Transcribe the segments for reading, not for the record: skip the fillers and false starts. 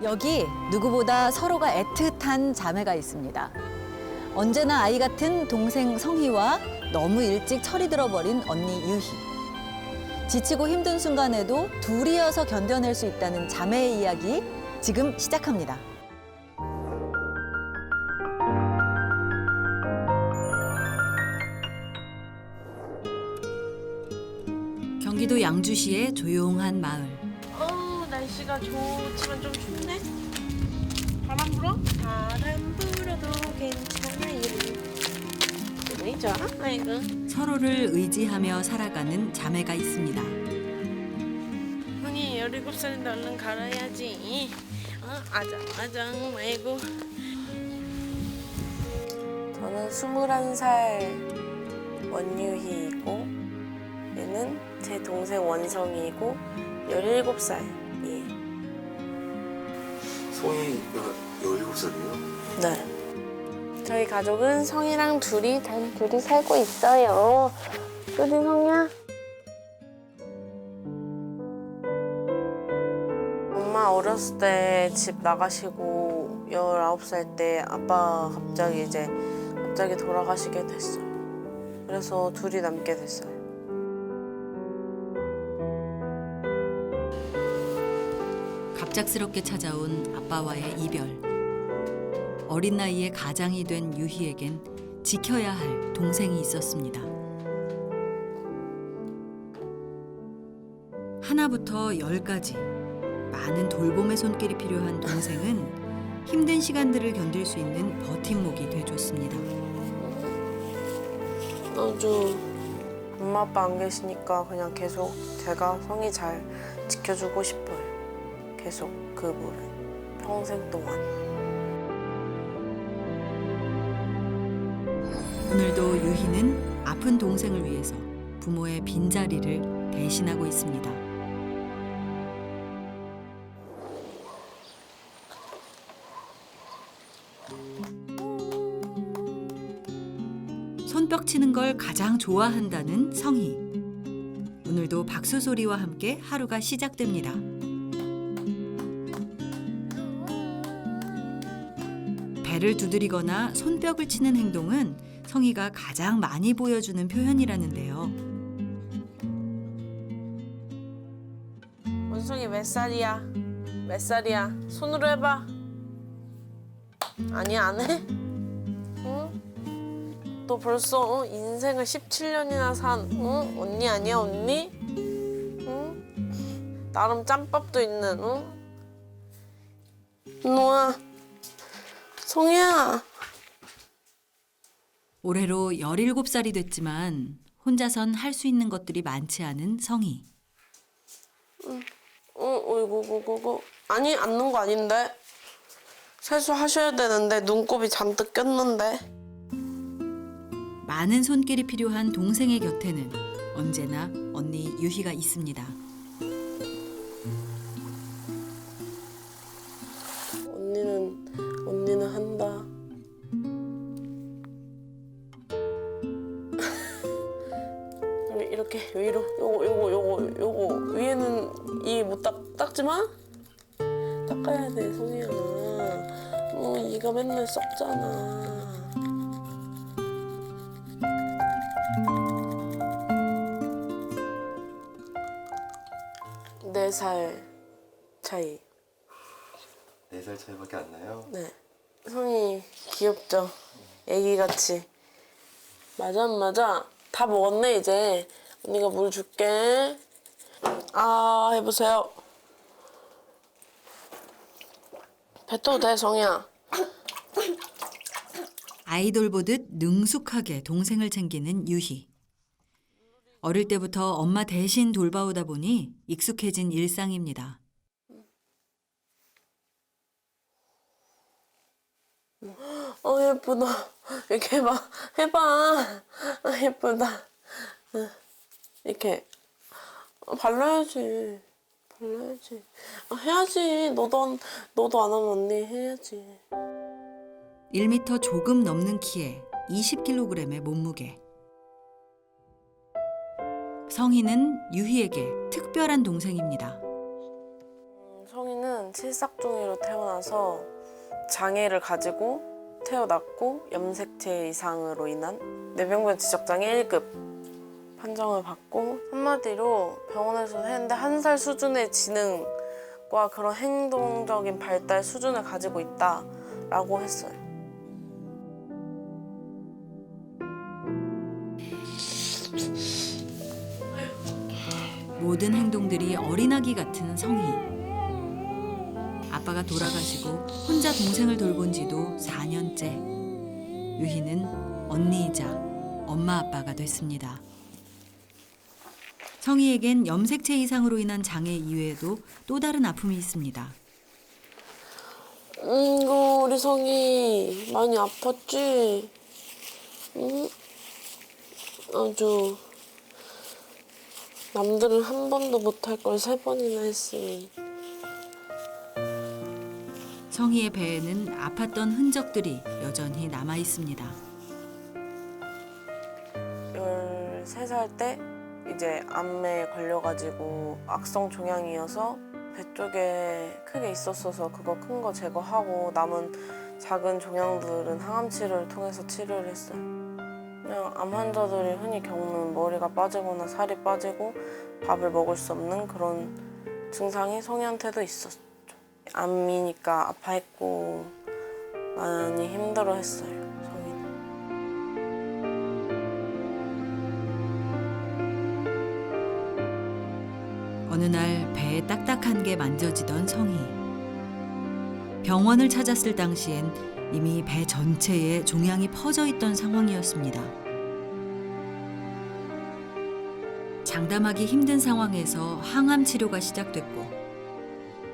여기 누구보다 서로가 애틋한 자매가 있습니다. 언제나 아이 같은 동생 성희와 너무 일찍 철이 들어버린 언니 유희. 지치고 힘든 순간에도 둘이어서 견뎌낼 수 있다는 자매의 이야기 지금 시작합니다. 경기도 양주시의 조용한 마을. 날씨가 좋지만 좀 춥네. 바람 불어? 바람 불어도 괜찮아요. 기분이 좋아? 아이고. 서로를 의지하며 살아가는 자매가 있습니다. 형이 17살인데 얼른 갈아야지. 아장 아이고. 저는 21살 원유희이고 얘는 제 동생 원성이고 17살. 성희가 17살이에요? 네. 저희 가족은 성이랑 둘이 살고 있어요. 그지 성이야? 엄마 어렸을 때 집 나가시고 19살 때 아빠 갑자기 돌아가시게 됐어요. 그래서 둘이 남게 됐어요. 갑작스럽게 찾아온 아빠와의 이별. 어린 나이에 가장이 된 유희에겐 지켜야 할 동생이 있었습니다. 하나부터 10까지 많은 돌봄의 손길이 필요한 동생은 힘든 시간들을 견딜 수 있는 버팀목이 돼줬습니다. 아주 엄마 아빠 안 계시니까 그냥 계속 제가 성이 잘 지켜주고 싶어요. 계속 그분을 평생 동안. 오늘도 유희는 아픈 동생을 위해서 부모의 빈자리를 대신하고 있습니다. 손뼉 치는 걸 가장 좋아한다는 성희. 오늘도 박수 소리와 함께 하루가 시작됩니다. 배를 두드리거나 손뼉을 치는 행동은 성희가 가장 많이 보여주는 표현이라는데요. 원성이 몇 살이야? 몇 살이야? 손으로 해봐. 아니 안 해? 응? 너 벌써 인생을 17년이나 산 언니 아니야 언니? 응? 나름 짬밥도 있는 노아 성희야. 올해로 17살이 됐지만 혼자선 할 수 있는 것들이 많지 않은 성희. 어이구. 아니 앉는 거 아닌데. 세수하셔야 되는데 눈곱이 잔뜩 꼈는데. 많은 손길이 필요한 동생의 곁에는 언제나 언니 유희가 있습니다. 언니는 한다. 이렇게 위로 요거 위에는 이 못 닦지 마. 닦아야 돼 성희야. 이가 맨날 썩잖아. 네 살 차이. 4살 차이밖에 안 나요? 네. 성희 귀엽죠? 애기같이. 맞아. 다 먹었네 이제. 언니가 물 줄게. 해보세요. 뱉어도 돼 성희야. 아이돌 보듯 능숙하게 동생을 챙기는 유희. 어릴 때부터 엄마 대신 돌봐오다 보니 익숙해진 일상입니다. 예쁘다. 이렇게 해봐. 예쁘다. 이렇게 발라야지. 해야지. 너도 안 하면 언니 해야지. 1m 조금 넘는 키에 20kg의 몸무게. 성희는 유희에게 특별한 동생입니다. 성희는 칠삭종이로 태어나서 장애를 가지고 태어났고 염색체 이상으로 인한 뇌병변 지적장애 1급 판정을 받고 한마디로 병원에서 했는데 1살 수준의 지능과 그런 행동적인 발달 수준을 가지고 있다라고 했어요. 모든 행동들이 어린아기 같은 성희. 아빠가 돌아가시고 혼자 동생을 돌본 지도 4년째. 유희는 언니이자 엄마 아빠가 됐습니다. 성희에겐 염색체 이상으로 인한 장애 이외에도 또 다른 아픔이 있습니다. 이거 우리 성이 많이 아팠지? 응? 아주 남들은 한 번도 못할 걸 3번이나 했으니. 성희의 배에는 아팠던 흔적들이 여전히 남아 있습니다. 13살 때 이제 암에 걸려가지고 악성 종양이어서 배 쪽에 크게 있었어서 그거 큰 거 제거하고 남은 작은 종양들은 항암 치료를 통해서 치료를 했어요. 그냥 암 환자들이 흔히 겪는 머리가 빠지거나 살이 빠지고 밥을 먹을 수 없는 그런 증상이 성희한테도 있었죠. 암이니까 아파했고 많이 힘들어했어요. 성희는. 어느 날 배에 딱딱한 게 만져지던 성희. 병원을 찾았을 당시엔 이미 배 전체에 종양이 퍼져 있던 상황이었습니다. 장담하기 힘든 상황에서 항암 치료가 시작됐고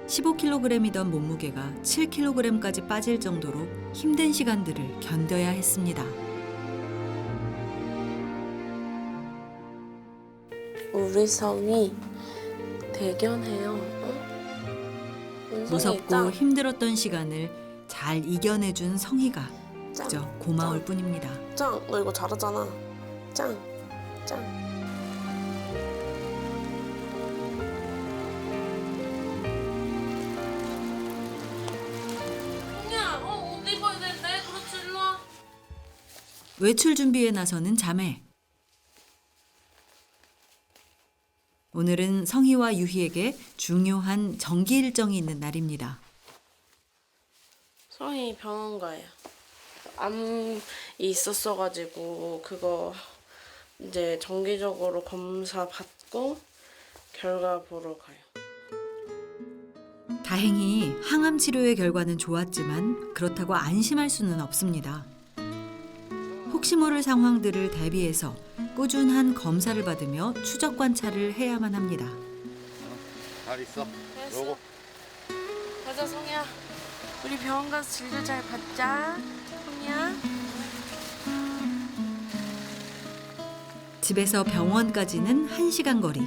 15kg이던 몸무게가 7kg까지 빠질 정도로 힘든 시간들을 견뎌야 했습니다. 우리 성이 대견해요. 무섭고 힘들었던 시간을 잘 이겨내준 성희가 짱. 그저 고마울 뿐입니다. 짱! 너 이거 잘하잖아. 짱! 짱! 성이야, 옷 입어야 되는데. 그렇지, 일로 와. 외출 준비에 나서는 자매. 오늘은 성희와 유희에게 중요한 정기 일정이 있는 날입니다. 성이 병원 가요. 암이 있었어가지고 그거 이제 정기적으로 검사 받고 결과 보러 가요. 다행히 항암 치료의 결과는 좋았지만 그렇다고 안심할 수는 없습니다. 혹시 모를 상황들을 대비해서 꾸준한 검사를 받으며 추적 관찰을 해야만 합니다. 잘 있어. 됐어. 가자, 성이야. 우리 병원 가서 진료 잘 받자. 성이야. 집에서 병원까지는 1시간 거리.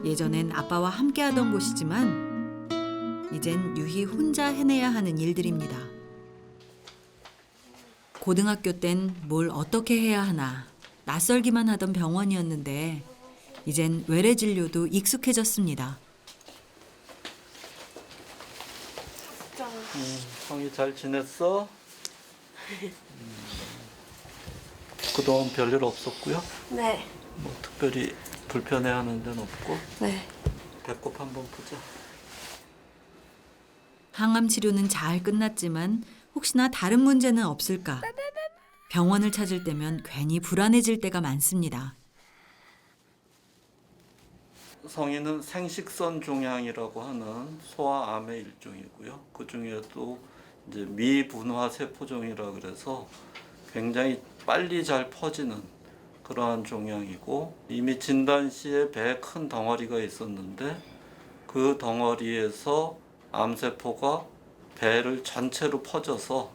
예전엔 아빠와 함께하던 곳이지만 이젠 유희 혼자 해내야 하는 일들입니다. 고등학교 땐 뭘 어떻게 해야 하나 낯설기만 하던 병원이었는데 이젠 외래 진료도 익숙해졌습니다. 성이 잘 지냈어? 그동안 별일 없었고요. 네. 뭐 특별히 불편해하는 데는 없고. 네. 배꼽 한번 보자. 항암 치료는 잘 끝났지만 혹시나 다른 문제는 없을까? 병원을 찾을 때면 괜히 불안해질 때가 많습니다. 성인은 생식선 종양이라고 하는 소아암의 일종이고요. 그 중에도 이제 미분화 세포종이라 그래서 굉장히 빨리 잘 퍼지는 그러한 종양이고 이미 진단 시에 배에 큰 덩어리가 있었는데 그 덩어리에서 암세포가 배를 전체로 퍼져서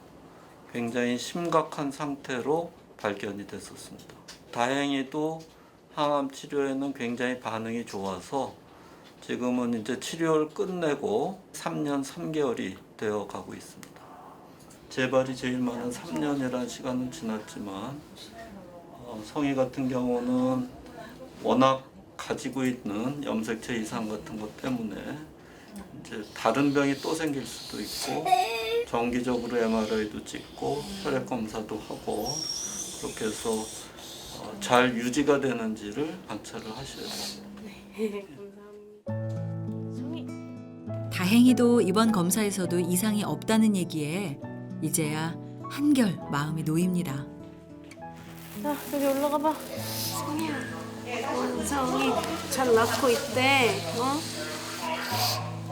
굉장히 심각한 상태로 발견이 됐었습니다. 다행히도 항암 치료에는 굉장히 반응이 좋아서 지금은 이제 치료를 끝내고 3년 3개월이 되어 가고 있습니다. 재발이 제일 많은 3년이라는 시간은 지났지만 성희 같은 경우는 워낙 가지고 있는 염색체 이상 같은 것 때문에 이제 다른 병이 또 생길 수도 있고 정기적으로 MRI도 찍고 혈액 검사도 하고 그렇게 해서 잘 유지가 되는지를 관찰을 하셔야 됩니다. 다행히도 이번 검사에서도 이상이 없다는 얘기에 이제야 한결 마음이 놓입니다. 자, 여기 올라가 봐. 성이야. 원성이 잘 낳고 있대.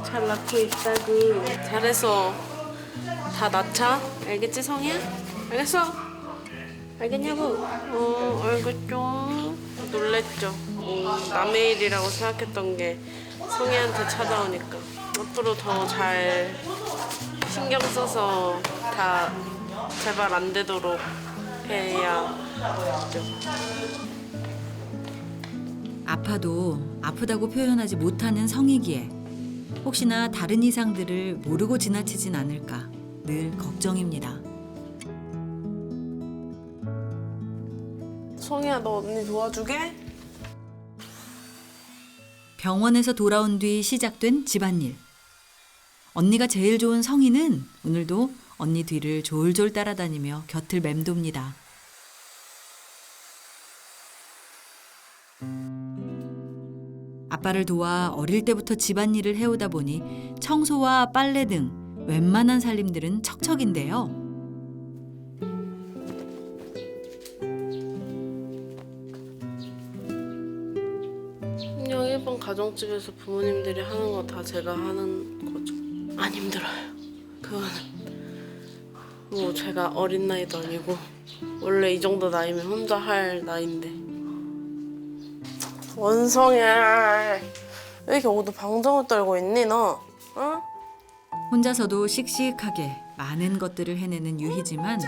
잘 낳고 있다고. 잘해서 다 낳자. 알겠지, 성이야? 알겠어? 알겠냐고? 얼굴 좀 놀랬죠. 남의 일이라고 생각했던 게 성이한테 찾아오니까. 앞으로 더 잘 신경 써서 다 제발 안 되도록 해야 죠. 아파도 아프다고 표현하지 못하는 성이기에 혹시나 다른 이상들을 모르고 지나치진 않을까 늘 걱정입니다. 성희야, 너 언니 도와주게? 병원에서 돌아온 뒤 시작된 집안일. 언니가 제일 좋은 성희는 오늘도 언니 뒤를 졸졸 따라다니며 곁을 맴돕니다. 아빠를 도와 어릴 때부터 집안일을 해오다 보니 청소와 빨래 등 웬만한 살림들은 척척인데요. 그냥 일반 가정집에서 부모님들이 하는 거 다 제가 하는 거죠. 안 힘들어요. 그거는 뭐 제가 어린 나이도 아니고 원래 이 정도 나이면 혼자 할 나이인데. 원성이야, 왜 이렇게 오도 방정을 떨고 있니 너? 응? 혼자서도 씩씩하게 많은 것들을 해내는 유희지만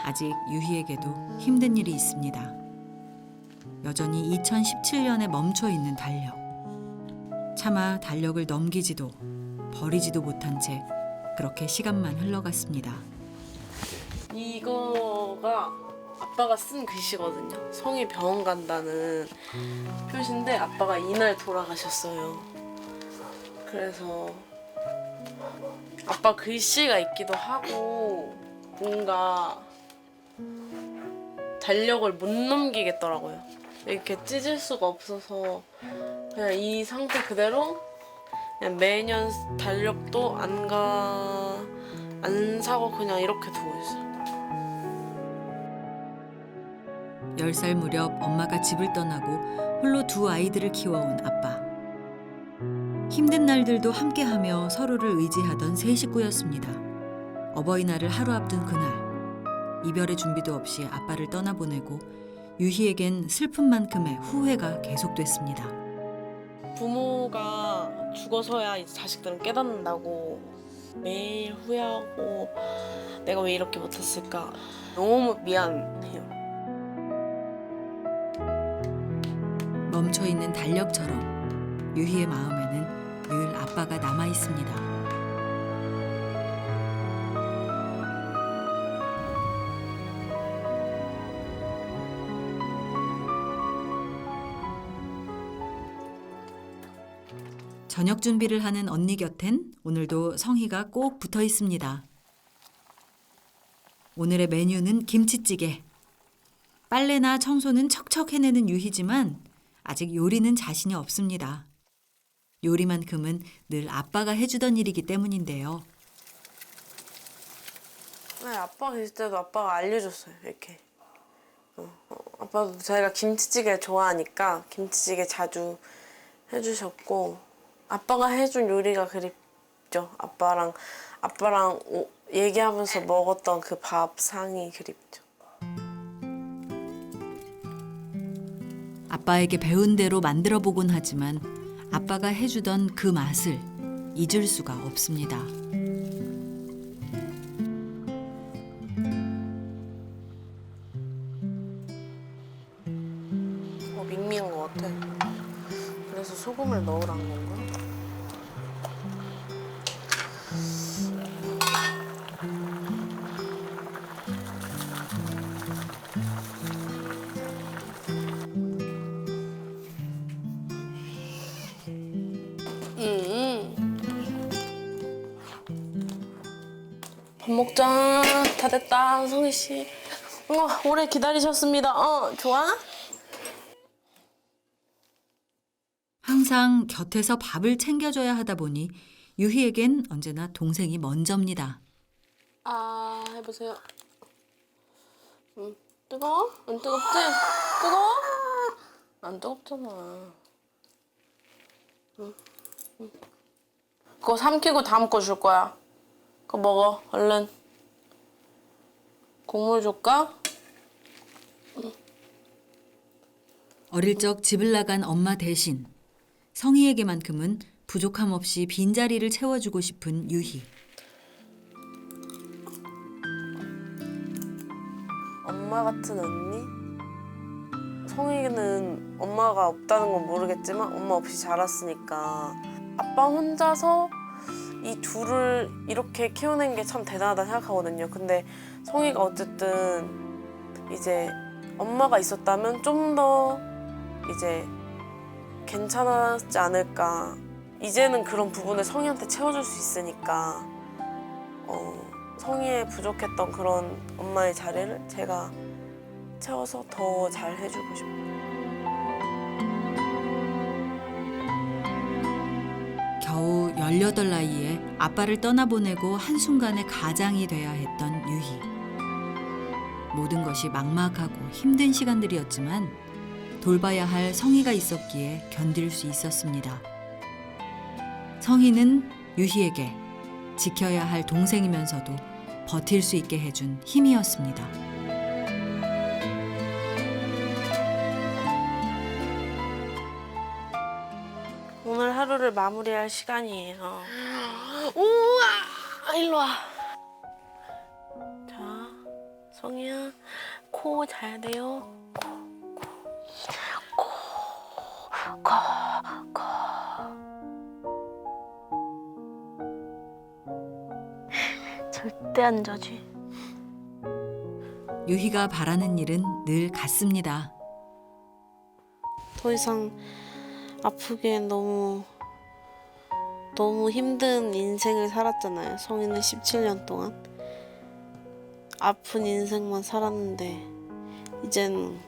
아직 유희에게도 힘든 일이 있습니다. 여전히 2017년에 멈춰 있는 달력. 차마 달력을 넘기지도 버리지도 못한 채 그렇게 시간만 흘러갔습니다. 이거가 아빠가 쓴 글씨거든요. 성이 병원 간다는 표시인데 아빠가 이날 돌아가셨어요. 그래서 아빠 글씨가 있기도 하고 뭔가 달력을 못 넘기겠더라고요. 이렇게 찢을 수가 없어서 그냥 이 상태 그대로 그냥 매년 달력도 안 사고 그냥 이렇게 두고 있어요. 10살 무렵 엄마가 집을 떠나고 홀로 두 아이들을 키워온 아빠. 힘든 날들도 함께하며 서로를 의지하던 세 식구였습니다. 어버이날을 하루 앞둔 그날 이별의 준비도 없이 아빠를 떠나보내고 유희에겐 슬픔만큼의 후회가 계속됐습니다. 부모가 죽어서야 이제 자식들은 깨닫는다고 매일 후회하고 내가 왜 이렇게 못했을까 너무 미안해요. 멈춰있는 달력처럼 유희의 마음에는 늘 아빠가 남아 있습니다. 저녁 준비를 하는 언니 곁엔 오늘도 성희가 꼭 붙어 있습니다. 오늘의 메뉴는 김치찌개. 빨래나 청소는 척척 해내는 유희지만 아직 요리는 자신이 없습니다. 요리만큼은 늘 아빠가 해주던 일이기 때문인데요. 네, 아빠 계실 때도 아빠가 알려줬어요. 이렇게. 아빠도 저희가 김치찌개 좋아하니까 김치찌개 자주 해주셨고 아빠가 해준 요리가 그립죠. 아빠랑 얘기하면서 먹었던 그 밥상이 그립죠. 아빠에게 배운 대로 만들어 보곤 하지만 아빠가 해주던 그 맛을 잊을 수가 없습니다. 밍밍한 것 같아. 그래서 소금을 넣으라는 건가? 밥 먹자. 다 됐다, 성희 씨. 오래 기다리셨습니다. 좋아? 항상 곁에서 밥을 챙겨줘야 하다 보니 유희에겐 언제나 동생이 먼저입니다. 해보세요. 뜨거워? 안 뜨겁지? 뜨거워? 안 뜨겁잖아. 그거 삼키고 다음 거 줄 거야. 그거 먹어, 얼른. 국물 줄까? 어릴 적 집을 나간 엄마 대신 성희에게만큼은 부족함 없이 빈자리를 채워주고 싶은 유희. 엄마 같은 언니? 성희는 엄마가 없다는 건 모르겠지만 엄마 없이 자랐으니까 아빠 혼자서 이 둘을 이렇게 키워낸 게 참 대단하다 생각하거든요. 근데 성희가 어쨌든 이제 엄마가 있었다면 좀 더 이제 괜찮았지 않을까. 이제는 그런 부분을 성희한테 채워줄 수 있으니까 성희의 부족했던 그런 엄마의 자리를 제가 채워서 더 잘 해주고 싶어요. 겨우 18 나이에 아빠를 떠나보내고 한순간에 가장이 돼야 했던 유희. 모든 것이 막막하고 힘든 시간들이었지만 돌봐야 할 성희가 있었기에 견딜 수 있었습니다. 성희는 유희에게 지켜야 할 동생이면서도 버틸 수 있게 해준 힘이었습니다. 오늘 하루를 마무리할 시간이에요. 우와! 일로 와. 자, 성희야, 코 자야 돼요. 절대 안 자지. 유희가 바라는 일은 늘 같습니다. 더 이상 아프기엔 너무 힘든 인생을 살았잖아요. 성희는 17년 동안 아픈 인생만 살았는데 이젠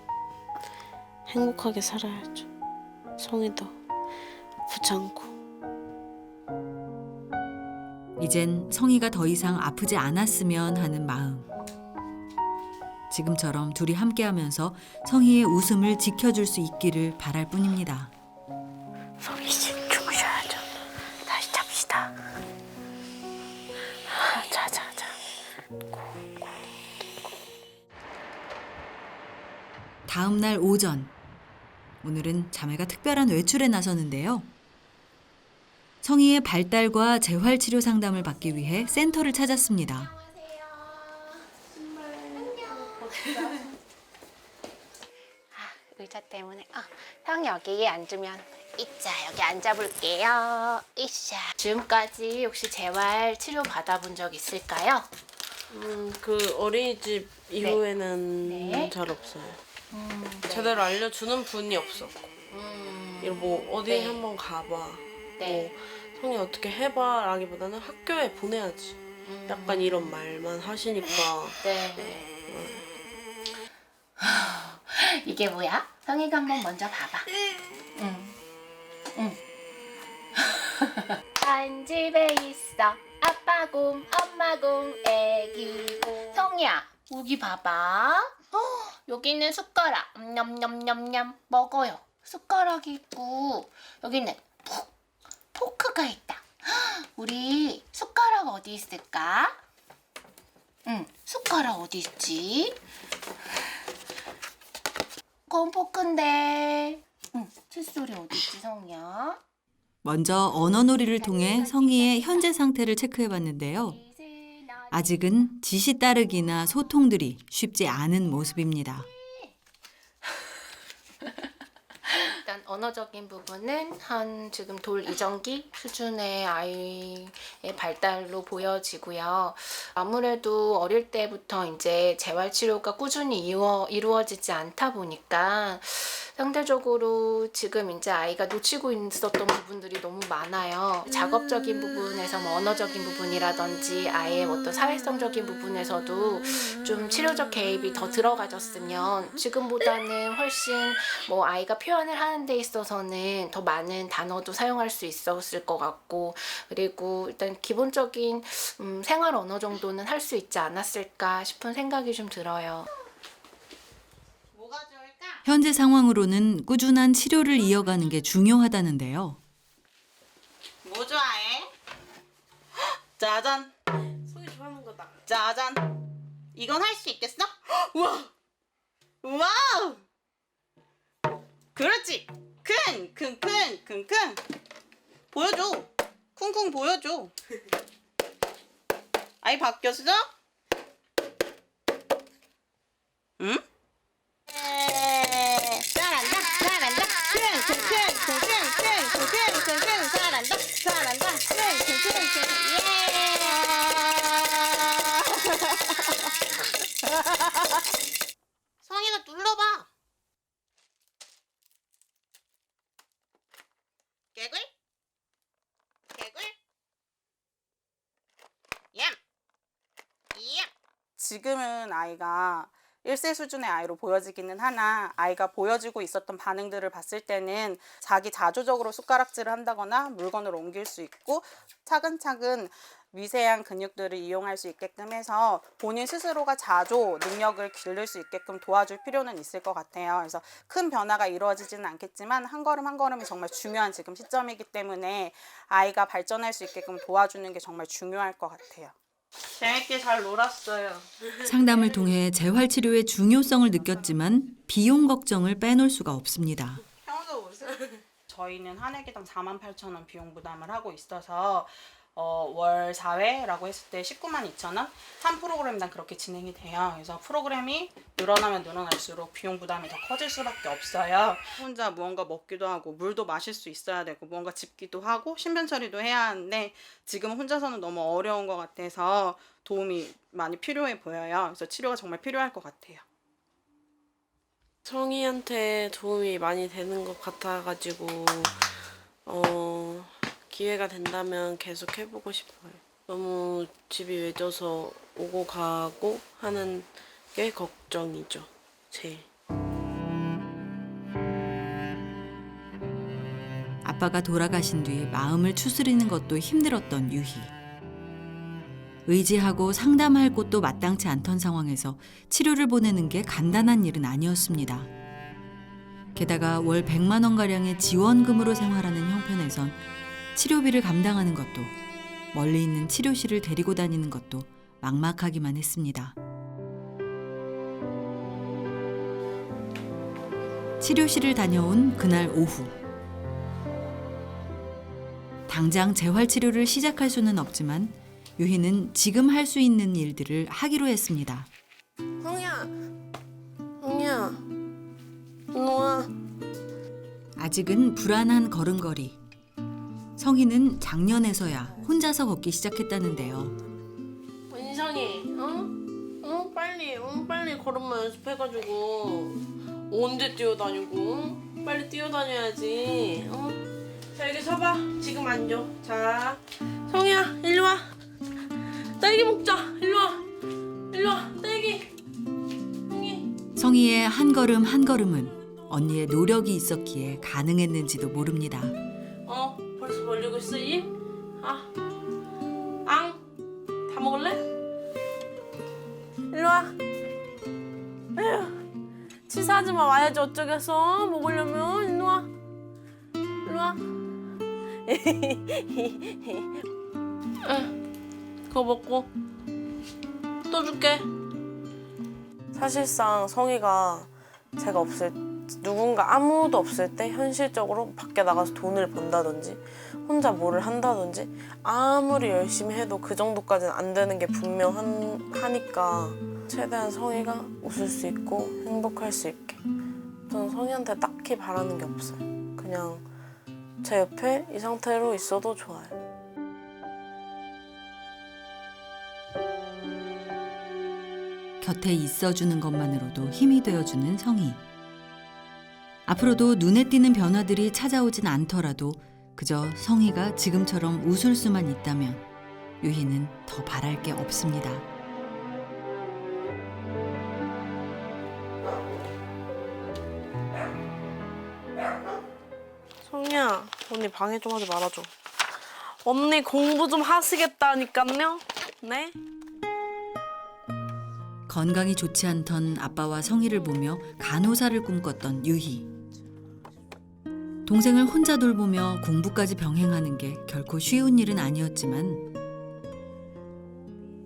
행복하게 살아야죠. 성희도 아프지 않고. 이젠 성희가 더 이상 아프지 않았으면 하는 마음. 지금처럼 둘이 함께하면서 성희의 웃음을 지켜줄 수 있기를 바랄 뿐입니다. 성희 씨 주무셔야죠. 다시 잡시다. 자. 다음 날 오전. 오늘은 자매가 특별한 외출에 나서는데요. 성희의 발달과 재활치료 상담을 받기 위해 센터를 찾았습니다. 의자 때문에 형 여기 앉으면 있자 여기 앉아볼게요. 이샤. 지금까지 혹시 재활 치료 받아본 적 있을까요? 그 어린이집 이후에는 네. 잘 없어요. 네. 제대로 알려주는 분이 없었고. 이거 뭐 어디 네. 한번 가봐. 네. 뭐 성희 어떻게 해봐 라기보다는 학교에 보내야지. 약간 이런 말만 하시니까. 네. 이게 뭐야? 성희가 한번 먼저 봐봐. 응. 한 집에 있어 아빠 곰, 엄마 곰, 애기 곰. 성희야, 여기 봐봐. 여기는 숟가락, 냠냠냠냠 먹어요. 숟가락이 있고 여기는 포크가 있다. 우리 숟가락 어디 있을까? 숟가락 어디 있지? 그건 포크인데. 칫솔이 어디 있지, 성희야? 먼저 언어놀이를 통해 성희의 현재 상태를 체크해봤는데요. 아직은 지시 따르기나 소통들이 쉽지 않은 모습입니다. 일단 언어적인 부분은 한 지금 돌 이전기 수준의 아이의 발달로 보여지고요. 아무래도 어릴 때부터 이제 재활치료가 꾸준히 이루어지지 않다 보니까 상대적으로 지금 이제 아이가 놓치고 있었던 부분들이 너무 많아요. 작업적인 부분에서 뭐 언어적인 부분이라든지 아이의 어떤 사회성적인 부분에서도 좀 치료적 개입이 더 들어가졌으면 지금보다는 훨씬 뭐 아이가 표현을 하는 데 있어서는 더 많은 단어도 사용할 수 있었을 것 같고, 그리고 일단 기본적인 생활 언어 정도는 할 수 있지 않았을까 싶은 생각이 좀 들어요. 현재 상황으로는 꾸준한 치료를 이어가는 게 중요하다는데요. 뭐 좋아해? 짜잔, 손이 좋아하는 거다. 짜잔. 이건 할 수 있겠어? 우와, 와우. 그렇지. 킁. 보여줘. 쿵쿵 보여줘. 아이 바뀌었어? 응? 잘한다. 잘한다. 성희가 눌러봐. 개굴? 얌. 지금은 아이가 1세 수준의 아이로 보여지기는 하나, 아이가 보여주고 있었던 반응들을 봤을 때는 자기 자주적으로 숟가락질을 한다거나 물건을 옮길 수 있고 차근차근 미세한 근육들을 이용할 수 있게끔 해서 본인 스스로가 자조 능력을 기를 수 있게끔 도와줄 필요는 있을 것 같아요. 그래서 큰 변화가 이루어지지는 않겠지만 한 걸음 한 걸음이 정말 중요한 지금 시점이기 때문에 아이가 발전할 수 있게끔 도와주는 게 정말 중요할 것 같아요. 재밌게 잘 놀았어요. 상담을 통해 재활치료의 중요성을 느꼈지만 비용 걱정을 빼놓을 수가 없습니다. 평소 무슨? 저희는 한 회기당 48,000원 비용 부담을 하고 있어서 월 4회라고 했을 때 192,000원 한 프로그램당 그렇게 진행이 돼요. 그래서 프로그램이 늘어나면 늘어날수록 비용 부담이 더 커질 수밖에 없어요. 혼자 무언가 먹기도 하고 물도 마실 수 있어야 되고 무언가 짚기도 하고 신변 처리도 해야 하는데 지금 혼자서는 너무 어려운 것 같아서 도움이 많이 필요해 보여요. 그래서 치료가 정말 필요할 것 같아요. 성희한테 도움이 많이 되는 것 같아가지고 기회가 된다면 계속 해보고 싶어요. 너무 집이 외져서 오고 가고 하는 게 걱정이죠, 제일. 아빠가 돌아가신 뒤 마음을 추스리는 것도 힘들었던 유희. 의지하고 상담할 곳도 마땅치 않던 상황에서 치료를 보내는 게 간단한 일은 아니었습니다. 게다가 월 100만 원가량의 지원금으로 생활하는 형편에선 치료비를 감당하는 것도, 멀리 있는 치료실을 데리고 다니는 것도 막막하기만 했습니다. 치료실을 다녀온 그날 오후. 당장 재활치료를 시작할 수는 없지만 유희는 지금 할 수 있는 일들을 하기로 했습니다. 성희야, 너와 아직은 불안한 걸음걸이. 성희는 작년에서야 혼자서 걷기 시작했다는데요. 은성이, 빨리 걸음마 연습해가지고 언제 뛰어다니고, 빨리 뛰어다녀야지. 자, 여기 서봐. 지금 앉아. 자, 성희야, 일로 와. 딸기 먹자. 일로 와, 딸기. 성희의 한 걸음 한 걸음은 언니의 노력이 있었기에 가능했는지도 모릅니다. 벌써 벌리고 있어, 입? 다 먹을래? 일로 와. 에휴, 치사하지 마. 와야지 어쩌겠어. 먹으려면. 일로 와. 그거 먹고 또 줄게. 사실상 성희가 제가 누군가 아무도 없을 때 현실적으로 밖에 나가서 돈을 번다든지 혼자 뭐를 한다든지 아무리 열심히 해도 그 정도까지는 안 되는 게 분명하니까 최대한 성희가 웃을 수 있고 행복할 수 있게 저는 성희한테 딱히 바라는 게 없어요. 그냥 제 옆에 이 상태로 있어도 좋아요. 곁에 있어주는 것만으로도 힘이 되어주는 성희. 앞으로도 눈에 띄는 변화들이 찾아오진 않더라도 그저 성희가 지금처럼 웃을 수만 있다면 유희는 더 바랄 게 없습니다. 성희야, 언니 방해 좀 하지 말아줘. 언니 공부 좀 하시겠다니까요. 네? 건강이 좋지 않던 아빠와 성희를 보며 간호사를 꿈꿨던 유희. 동생을 혼자 돌보며 공부까지 병행하는 게 결코 쉬운 일은 아니었지만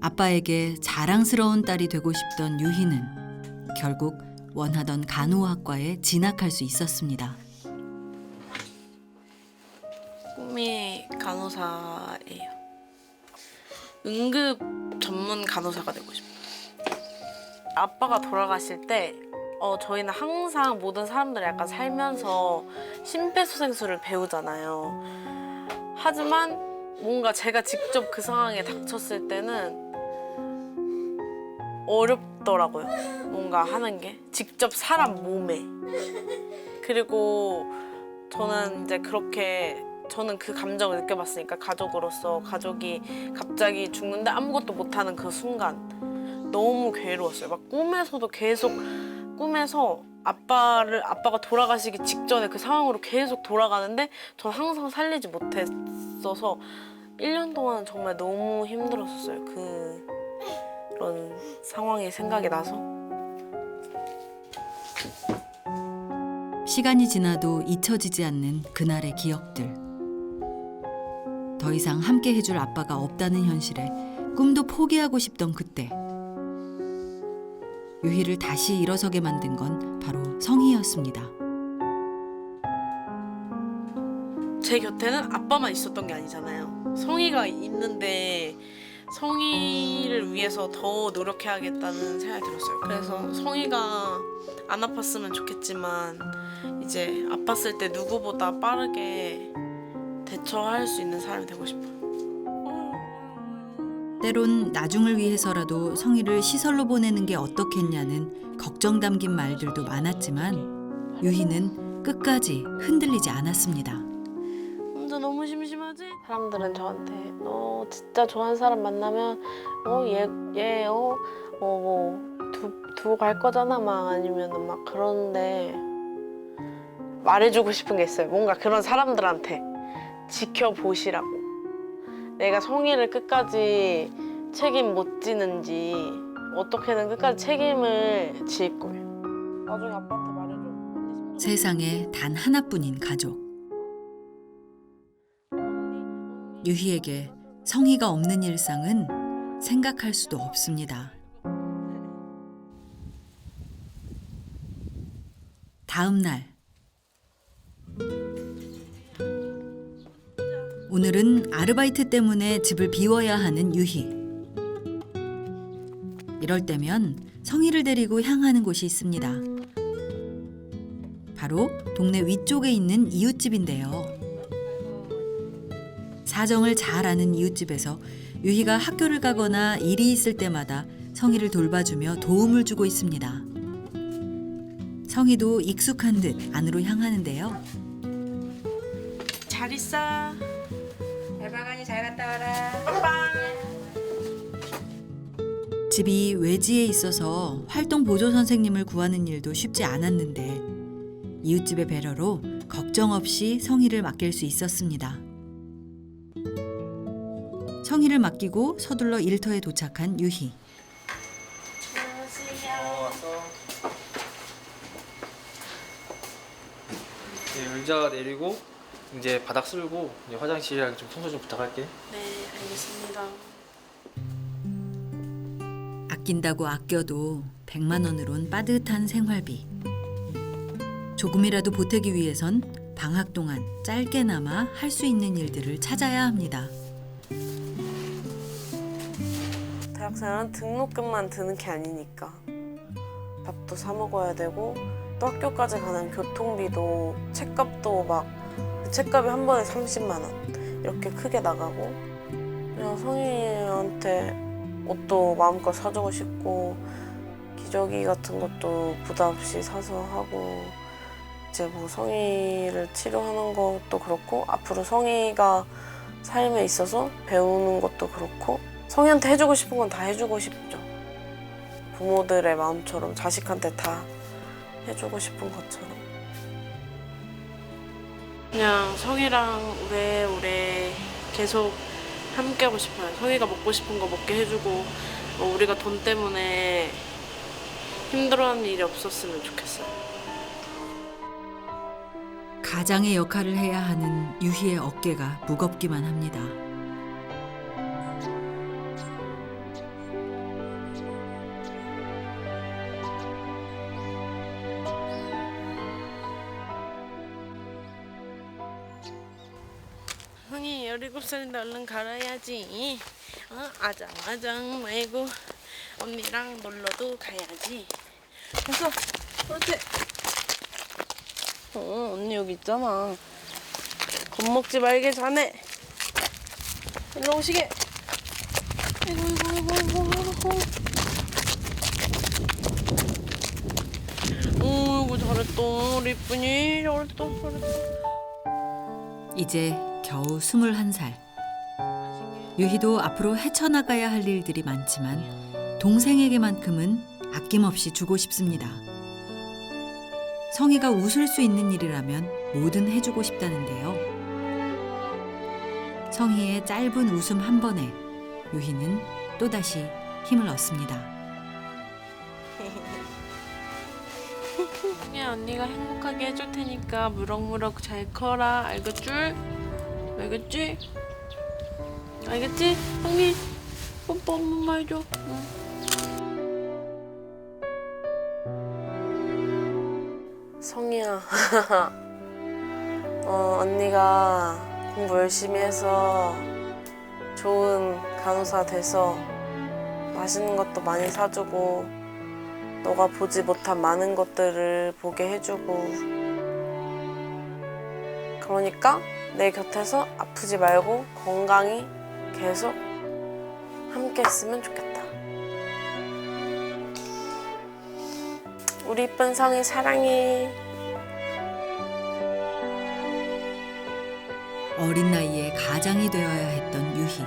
아빠에게 자랑스러운 딸이 되고 싶던 유희는 결국 원하던 간호학과에 진학할 수 있었습니다. 꿈이 간호사예요. 응급 전문 간호사가 되고 싶어요. 아빠가 돌아가실 때 저희는 항상 모든 사람들이 약간 살면서 심폐소생술을 배우잖아요. 하지만 뭔가 제가 직접 그 상황에 닥쳤을 때는 어렵더라고요. 뭔가 하는 게 직접 사람 몸에. 그리고 저는 이제 저는 그 감정을 느껴봤으니까 가족으로서 가족이 갑자기 죽는데 아무것도 못하는 그 순간 너무 괴로웠어요. 막 꿈에서도 계속 꿈에서 아빠가 돌아가시기 직전에 그 상황으로 계속 돌아가는데 전 항상 살리지 못했어서 1년 동안 정말 너무 힘들었었어요. 그런 상황이 생각이 나서. 시간이 지나도 잊혀지지 않는 그날의 기억들. 더 이상 함께 해줄 아빠가 없다는 현실에 꿈도 포기하고 싶던 그때. 유희를 다시 일어서게 만든 건 바로 성희였습니다. 제 곁에는 아빠만 있었던 게 아니잖아요. 성희가 있는데 성희를 위해서 더 노력해야겠다는 생각이 들었어요. 그래서 성희가 안 아팠으면 좋겠지만 이제 아팠을 때 누구보다 빠르게 대처할 수 있는 사람이 되고 싶어요. 때론 나중을 위해서라도 성희를 시설로 보내는 게 어떻겠냐는 걱정 담긴 말들도 많았지만 유희는 끝까지 흔들리지 않았습니다. 혼자 너무 심심하지? 사람들은 저한테 너 진짜 좋아하는 사람 만나면 두고 갈 거잖아 막 아니면 막 그런데 말해주고 싶은 게 있어요. 뭔가 그런 사람들한테 지켜보시라고. 내가 성희를 끝까지 책임 못 지는지 어떻게든 끝까지 책임을 질 거예요. 나중에 아빠한테 말해줘. 세상에 단 하나뿐인 가족. 유희에게 성희가 없는 일상은 생각할 수도 없습니다. 다음 날. 오늘은 아르바이트 때문에 집을 비워야 하는 유희. 이럴 때면 성희를 데리고 향하는 곳이 있습니다. 바로 동네 위쪽에 있는 이웃집인데요. 사정을 잘 아는 이웃집에서 유희가 학교를 가거나 일이 있을 때마다 성희를 돌봐주며 도움을 주고 있습니다. 성희도 익숙한 듯 안으로 향하는데요. 잘 있어. 대박아니 잘 갔다 와라. 집이 외지에 있어서 활동 보조 선생님을 구하는 일도 쉽지 않았는데 이웃집의 배려로 걱정 없이 성희를 맡길 수 있었습니다. 성희를 맡기고 서둘러 일터에 도착한 유희. 네, 의자 내리고 이제 바닥 쓸고 이제 화장실이랑 좀 청소 좀 부탁할게. 네, 알겠습니다. 아낀다고 아껴도 100만 원으론 빠듯한 생활비. 조금이라도 보태기 위해선 방학 동안 짧게나마 할 수 있는 일들을 찾아야 합니다. 대학생은 등록금만 드는 게 아니니까 밥도 사 먹어야 되고 또 학교까지 가는 교통비도 책값도 막 책값이 한 번에 30만 원 이렇게 크게 나가고 그냥 성희한테 옷도 마음껏 사주고 싶고 기저귀 같은 것도 부담 없이 사서 하고 이제 뭐 성희를 치료하는 것도 그렇고 앞으로 성희가 삶에 있어서 배우는 것도 그렇고 성희한테 해주고 싶은 건 다 해주고 싶죠. 부모들의 마음처럼 자식한테 다 해주고 싶은 것처럼. 그냥 성희랑 오래오래 계속 함께하고 싶어요. 성희가 먹고 싶은 거 먹게 해주고 뭐 우리가 돈 때문에 힘들어하는 일이 없었으면 좋겠어요. 가장의 역할을 해야 하는 유희의 어깨가 무겁기만 합니다. 성희 17살인데 얼른 갈아야지. 아장아장 말고 언니랑 놀러도 가야지. 됐어. 그렇지. 언니 여기 있잖아. 겁먹지 말게 자네. 일로 오시게. 아이고. 어이구 잘했다. 우리 이쁜이 잘했다. 이제 겨우 21살. 유희도 앞으로 헤쳐나가야 할 일들이 많지만 동생에게만큼은 아낌없이 주고 싶습니다. 성희가 웃을 수 있는 일이라면 뭐든 해주고 싶다는데요. 성희의 짧은 웃음 한 번에 유희는 또다시 힘을 얻습니다. 성희야, 언니가 행복하게 해줄 테니까 무럭무럭 잘 커라. 알겠지? 알겠지? 알겠지? 성희 뽀뽀 한 번만 해줘. 응. 성희야, 언니가 공부 열심히 해서 좋은 간호사 돼서 맛있는 것도 많이 사주고 너가 보지 못한 많은 것들을 보게 해주고 그러니까 내 곁에서 아프지 말고 건강히 계속 함께 했으면 좋겠다. 우리 이쁜 성희 사랑해. 어린 나이에 가장이 되어야 했던 유희.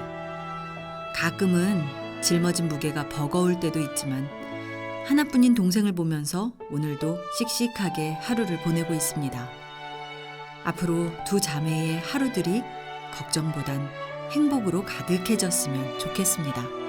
가끔은 짊어진 무게가 버거울 때도 있지만 하나뿐인 동생을 보면서 오늘도 씩씩하게 하루를 보내고 있습니다. 앞으로 두 자매의 하루들이 걱정보단 행복으로 가득해졌으면 좋겠습니다.